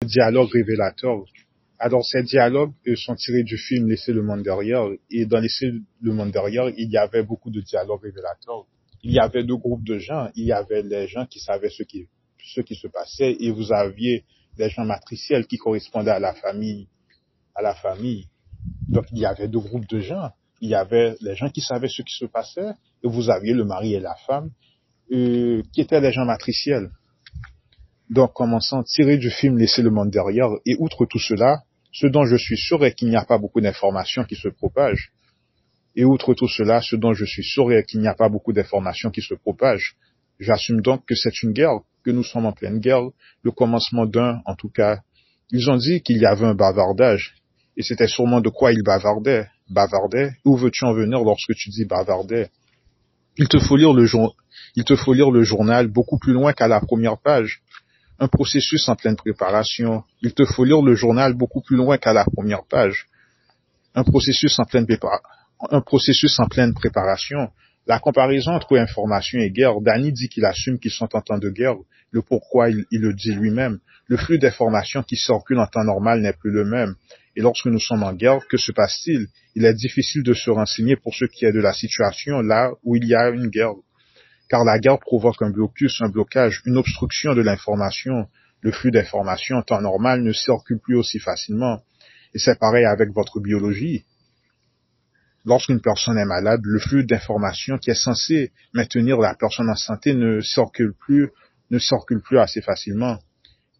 dialogues révélateurs. Alors, ces dialogues sont tirés du film Laisser le monde derrière. Et dans Laisser le monde derrière, il y avait beaucoup de dialogues révélateurs. Il y avait deux groupes de gens. Il y avait les gens qui savaient ce qui se passait, et vous aviez les gens matriciels qui correspondaient à la famille, à la famille. Donc, il y avait deux groupes de gens. Il y avait les gens qui savaient ce qui se passait, et vous aviez le mari et la femme, qui étaient les gens matriciels. Donc, commençant, tiré du film Laisser le monde derrière, et outre tout cela, ce dont je suis sûr est qu'il n'y a pas beaucoup d'informations qui se propagent. Et outre tout cela, ce dont je suis sûr est qu'il n'y a pas beaucoup d'informations qui se propagent. J'assume donc que c'est une guerre, que nous sommes en pleine guerre, le commencement d'un, en tout cas. Ils ont dit qu'il y avait un bavardage, et c'était sûrement de quoi ils bavardaient. Bavardaient? Où veux-tu en venir lorsque tu dis bavardaient? Il te faut lire le journal beaucoup plus loin qu'à la première page. Un processus en pleine préparation. Il te faut lire le journal beaucoup plus loin qu'à la première page. Un processus en pleine préparation. La comparaison entre information et guerre, Danny dit qu'il assume qu'ils sont en temps de guerre. Le pourquoi, il le dit lui-même. Le flux d'informations qui circule en temps normal n'est plus le même. Et lorsque nous sommes en guerre, que se passe-t-il? Il est difficile de se renseigner pour ce qui est de la situation là où il y a une guerre. Car la guerre provoque un blocus, un blocage, une obstruction de l'information. Le flux d'informations en temps normal ne circule plus aussi facilement. Et c'est pareil avec votre biologie. Lorsqu'une personne est malade, le flux d'informations qui est censé maintenir la personne en santé ne circule plus assez facilement.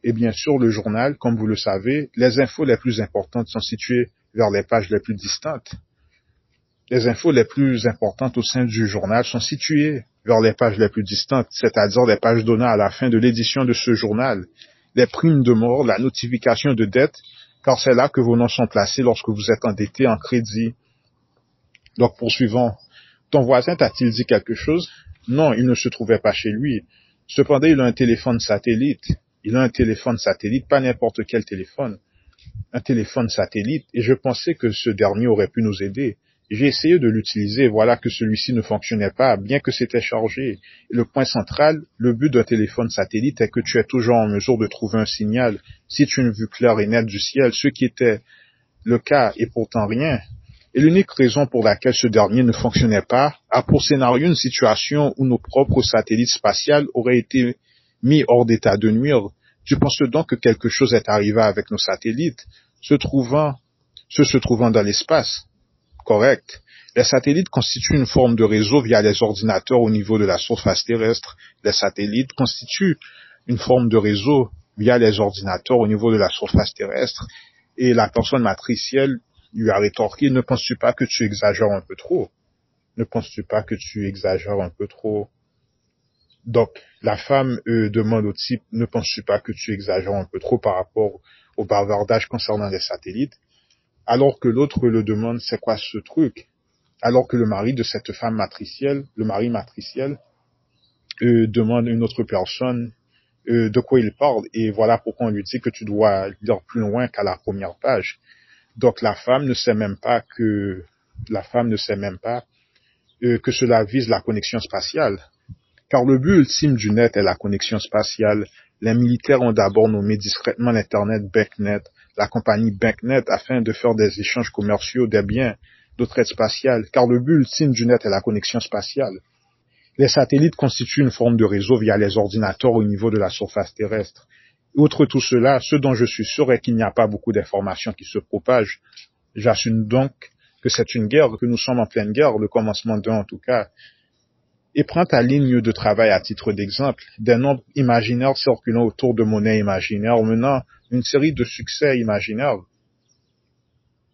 Et bien sûr, le journal, comme vous le savez, les infos les plus importantes sont situées vers les pages les plus distantes. Les infos les plus importantes au sein du journal sont situées vers les pages les plus distantes, c'est-à-dire les pages données à la fin de l'édition de ce journal. Les primes de mort, la notification de dette, car c'est là que vos noms sont placés lorsque vous êtes endetté en crédit. Donc, poursuivons. Ton voisin t'a-t-il dit quelque chose? Non, il ne se trouvait pas chez lui. Cependant, il a un téléphone satellite. Il a un téléphone satellite, pas n'importe quel téléphone. Un téléphone satellite, et je pensais que ce dernier aurait pu nous aider. J'ai essayé de l'utiliser, voilà que celui-ci ne fonctionnait pas, bien que c'était chargé. Et le point central, le but d'un téléphone satellite est que tu es toujours en mesure de trouver un signal, si tu as une vue claire et nette du ciel, ce qui était le cas, et pourtant rien. Et l'unique raison pour laquelle ce dernier ne fonctionnait pas a pour scénario une situation où nos propres satellites spatials auraient été mis hors d'état de nuire. Tu penses donc que quelque chose est arrivé avec nos satellites, se trouvant dans l'espace? Correct. Les satellites constituent une forme de réseau via les ordinateurs au niveau de la surface terrestre. Les satellites constituent une forme de réseau via les ordinateurs au niveau de la surface terrestre. Et la personne matricielle lui a rétorqué, ne penses-tu pas que tu exagères un peu trop? Ne penses-tu pas que tu exagères un peu trop? Donc, la femme demande au type, ne penses-tu pas que tu exagères un peu trop par rapport au bavardage concernant les satellites? Alors que l'autre le demande, c'est quoi ce truc? Alors que le mari de cette femme matricielle, le mari matriciel, demande à une autre personne de quoi il parle, et voilà pourquoi on lui dit que tu dois lire plus loin qu'à la première page. Donc la femme ne sait même pas que cela vise la connexion spatiale. Car le but ultime du net est la connexion spatiale. Les militaires ont d'abord nommé discrètement l'Internet BankNet, la compagnie BankNet, afin de faire des échanges commerciaux des biens de traite spatiale, car le but ultime du net est la connexion spatiale. Les satellites constituent une forme de réseau via les ordinateurs au niveau de la surface terrestre. Outre tout cela, ce dont je suis sûr est qu'il n'y a pas beaucoup d'informations qui se propagent. J'assume donc que c'est une guerre, que nous sommes en pleine guerre, le commencement d'un en tout cas. Et prends ta ligne de travail à titre d'exemple, des nombres imaginaires circulant autour de monnaies imaginaires menant une série de succès imaginaires.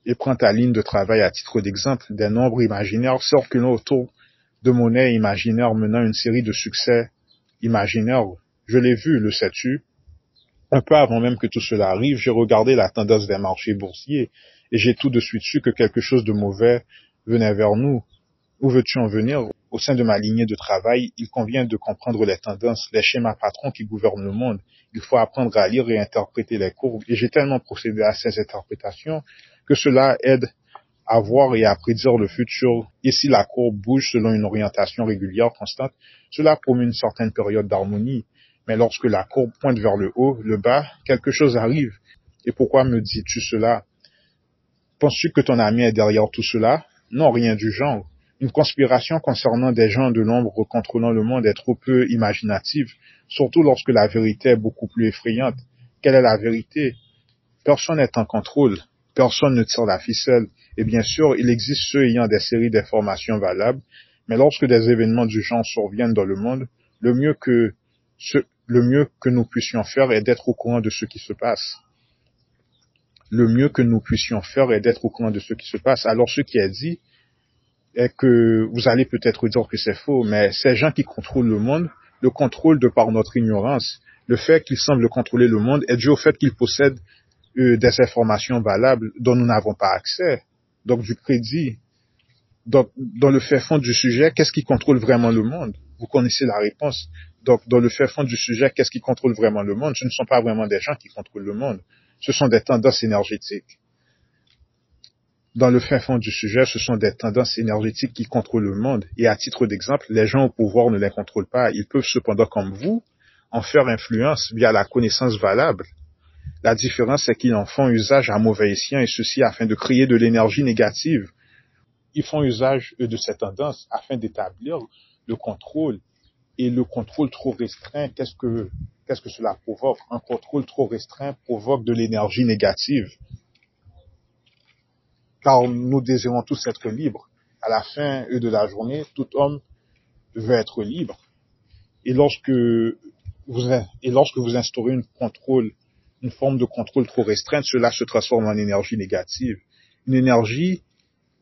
Et prends ta ligne de travail à titre d'exemple, des nombres imaginaires circulant autour de monnaies imaginaires menant une série de succès imaginaires. Je l'ai vu, le sais-tu? Un peu avant même que tout cela arrive, j'ai regardé la tendance des marchés boursiers et j'ai tout de suite su que quelque chose de mauvais venait vers nous. Où veux-tu en venir? Au sein de ma lignée de travail, il convient de comprendre les tendances, les schémas patrons qui gouvernent le monde. Il faut apprendre à lire et interpréter les courbes. Et j'ai tellement procédé à ces interprétations que cela aide à voir et à prédire le futur. Et si la courbe bouge selon une orientation régulière, constante, cela promet une certaine période d'harmonie. Mais lorsque la courbe pointe vers le haut, le bas, quelque chose arrive. Et pourquoi me dis-tu cela? Penses-tu que ton ami est derrière tout cela? Non, rien du genre. Une conspiration concernant des gens de l'ombre contrôlant le monde est trop peu imaginative, surtout lorsque la vérité est beaucoup plus effrayante. Quelle est la vérité? Personne n'est en contrôle, personne ne tire la ficelle, et bien sûr, il existe ceux ayant des séries d'informations valables, mais lorsque des événements du genre surviennent dans le monde, le mieux que nous puissions faire est d'être au courant de ce qui se passe. Le mieux que nous puissions faire est d'être au courant de ce qui se passe. Alors ce qui est dit est que vous allez peut-être dire que c'est faux, mais ces gens qui contrôlent le monde le contrôlent de par notre ignorance. Le fait qu'ils semblent contrôler le monde est dû au fait qu'ils possèdent des informations valables dont nous n'avons pas accès. Donc du crédit. Donc, dans le fait fond du sujet, qu'est-ce qui contrôle vraiment le monde? Vous connaissez la réponse. Donc, dans le fait fond du sujet, qu'est-ce qui contrôle vraiment le monde? Ce ne sont pas vraiment des gens qui contrôlent le monde. Ce sont des tendances énergétiques. Dans le fin fond du sujet, ce sont des tendances énergétiques qui contrôlent le monde. Et à titre d'exemple, les gens au pouvoir ne les contrôlent pas. Ils peuvent cependant, comme vous, en faire influence via la connaissance valable. La différence, c'est qu'ils en font usage à mauvais escient, et ceci afin de créer de l'énergie négative. Ils font usage de ces tendances afin d'établir le contrôle. Et le contrôle trop restreint, qu'est-ce que cela provoque? Un contrôle trop restreint provoque de l'énergie négative. Car nous désirons tous être libres. À la fin de la journée, tout homme veut être libre. Et lorsque vous instaurez une forme de contrôle trop restreinte, cela se transforme en énergie négative. Une énergie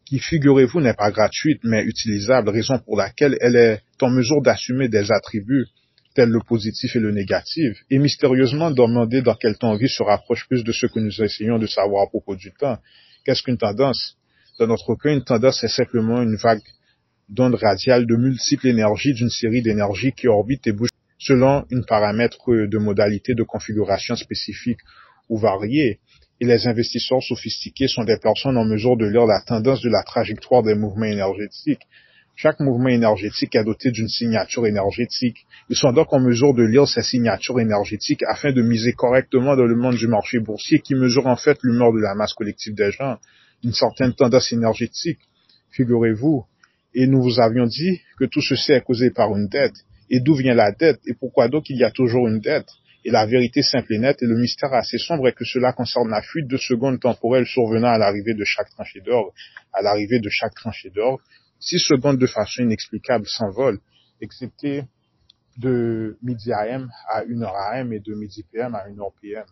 qui, figurez-vous, n'est pas gratuite, mais utilisable, raison pour laquelle elle est en mesure d'assumer des attributs tels le positif et le négatif, et mystérieusement demander dans quel temps vie se rapproche plus de ce que nous essayons de savoir à propos du temps. Qu'est-ce qu'une tendance? Dans notre cas, une tendance est simplement une vague d'ondes radiales de multiples énergies d'une série d'énergies qui orbitent et bougent selon un paramètre de modalité de configuration spécifique ou variée. Et les investisseurs sophistiqués sont des personnes en mesure de lire la tendance de la trajectoire des mouvements énergétiques. Chaque mouvement énergétique est doté d'une signature énergétique. Ils sont donc en mesure de lire ces signatures énergétiques afin de miser correctement dans le monde du marché boursier qui mesure en fait l'humeur de la masse collective des gens, une certaine tendance énergétique, figurez-vous. Et nous vous avions dit que tout ceci est causé par une dette. Et d'où vient la dette? Et pourquoi donc il y a toujours une dette? Et la vérité simple et nette et le mystère assez sombre est que cela concerne la fuite de secondes temporelles survenant à l'arrivée de chaque tranchée d'or. À l'arrivée de chaque tranchée d'or, 6 secondes de façon inexplicable s'envolent, excepté de midi AM à 1h AM et de midi PM à 1h PM.